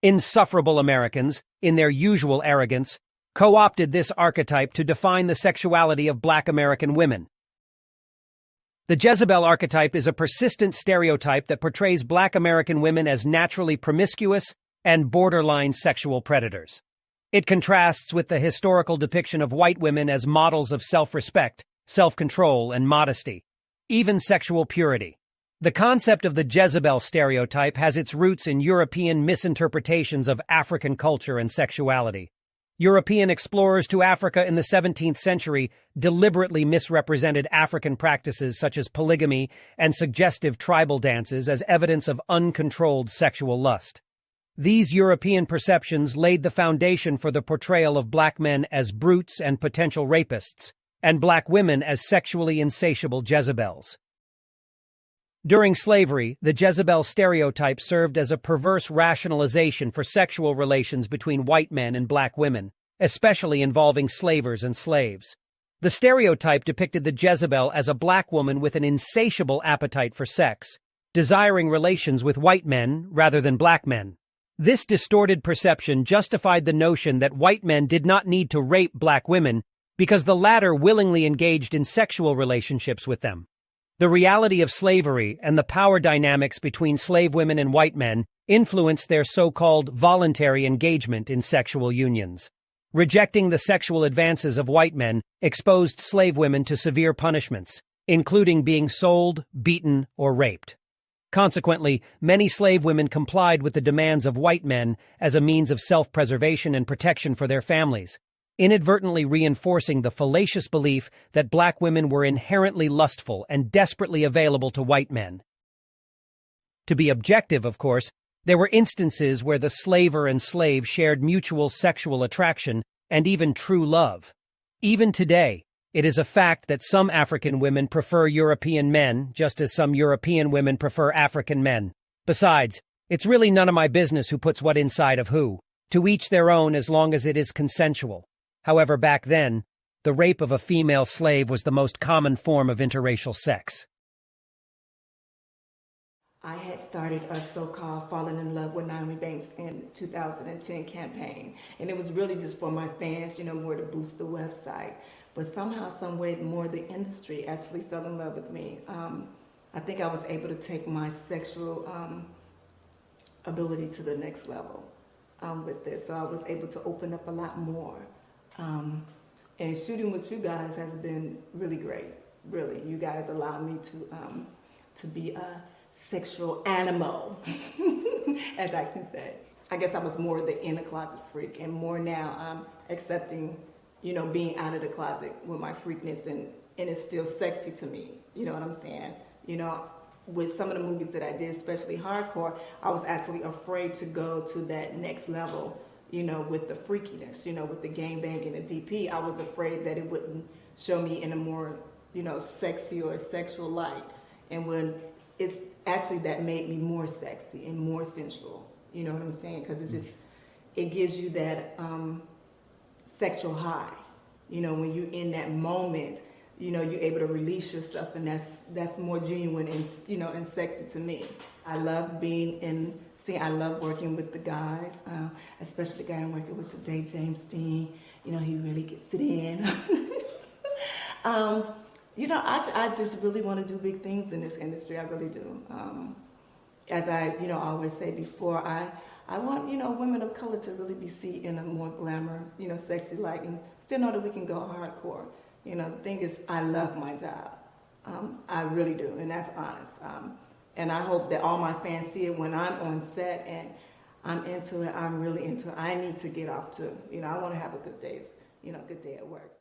Insufferable Americans, in their usual arrogance, co-opted this archetype to define the sexuality of Black American women. The Jezebel archetype is a persistent stereotype that portrays Black American women as naturally promiscuous and borderline sexual predators. It contrasts with the historical depiction of white women as models of self-respect, self-control, and modesty, even sexual purity. The concept of the Jezebel stereotype has its roots in European misinterpretations of African culture and sexuality. European explorers to Africa in the 17th century deliberately misrepresented African practices such as polygamy and suggestive tribal dances as evidence of uncontrolled sexual lust. These European perceptions laid the foundation for the portrayal of Black men as brutes and potential rapists, and Black women as sexually insatiable Jezebels. During slavery, the Jezebel stereotype served as a perverse rationalization for sexual relations between white men and Black women, especially involving slavers and slaves. The stereotype depicted the Jezebel as a Black woman with an insatiable appetite for sex, desiring relations with white men rather than Black men. This distorted perception justified the notion that white men did not need to rape Black women because the latter willingly engaged in sexual relationships with them. The reality of slavery and the power dynamics between slave women and white men influenced their so-called voluntary engagement in sexual unions. Rejecting the sexual advances of white men exposed slave women to severe punishments, including being sold, beaten, or raped. Consequently, many slave women complied with the demands of white men as a means of self-preservation and protection for their families, inadvertently reinforcing the fallacious belief that Black women were inherently lustful and desperately available to white men. To be objective, of course, there were instances where the slaver and slave shared mutual sexual attraction and even true love. Even today, it is a fact that some African women prefer European men, just as some European women prefer African men. Besides, it's really none of my business who puts what inside of who. To each their own as long as it is consensual. However, back then, the rape of a female slave was the most common form of interracial sex. I had started a so-called Falling in Love with Nyomi Banxxx in 2010 campaign. And it was really just for my fans, more to boost the website. But somehow, some way, more the industry actually fell in love with me. I think I was able to take my sexual ability to the next level with this. So I was able to open up a lot more. And shooting with you guys has been really great. Really, you guys allow me to be a sexual animal, as I can say. I guess I was more the inner closet freak, and more now I'm accepting, being out of the closet with my freakness, and it's still sexy to me. You know what I'm saying? With some of the movies that I did, especially hardcore, I was actually afraid to go to that next level. With the freakiness, with the gangbang and the DP, I was afraid that it wouldn't show me in a more, sexy or sexual light. And when it's actually that made me more sexy and more sensual, you know what I'm saying? Because it gives you that sexual high, when you're in that moment, you're able to release yourself, and that's more genuine and, and sexy to me. I love I love working with the guys, especially the guy I'm working with today, James Dean. He really gets it in. I just really want to do big things in this industry. I really do. As I, always say before, I want, women of color to really be seen in a more glamour, sexy light, and still know that we can go hardcore. The thing is, I love my job. I really do, and that's honest. And I hope that all my fans see it when I'm on set and I'm into it. I'm really into it. I need to get off too. I want to have a good day, good day at work.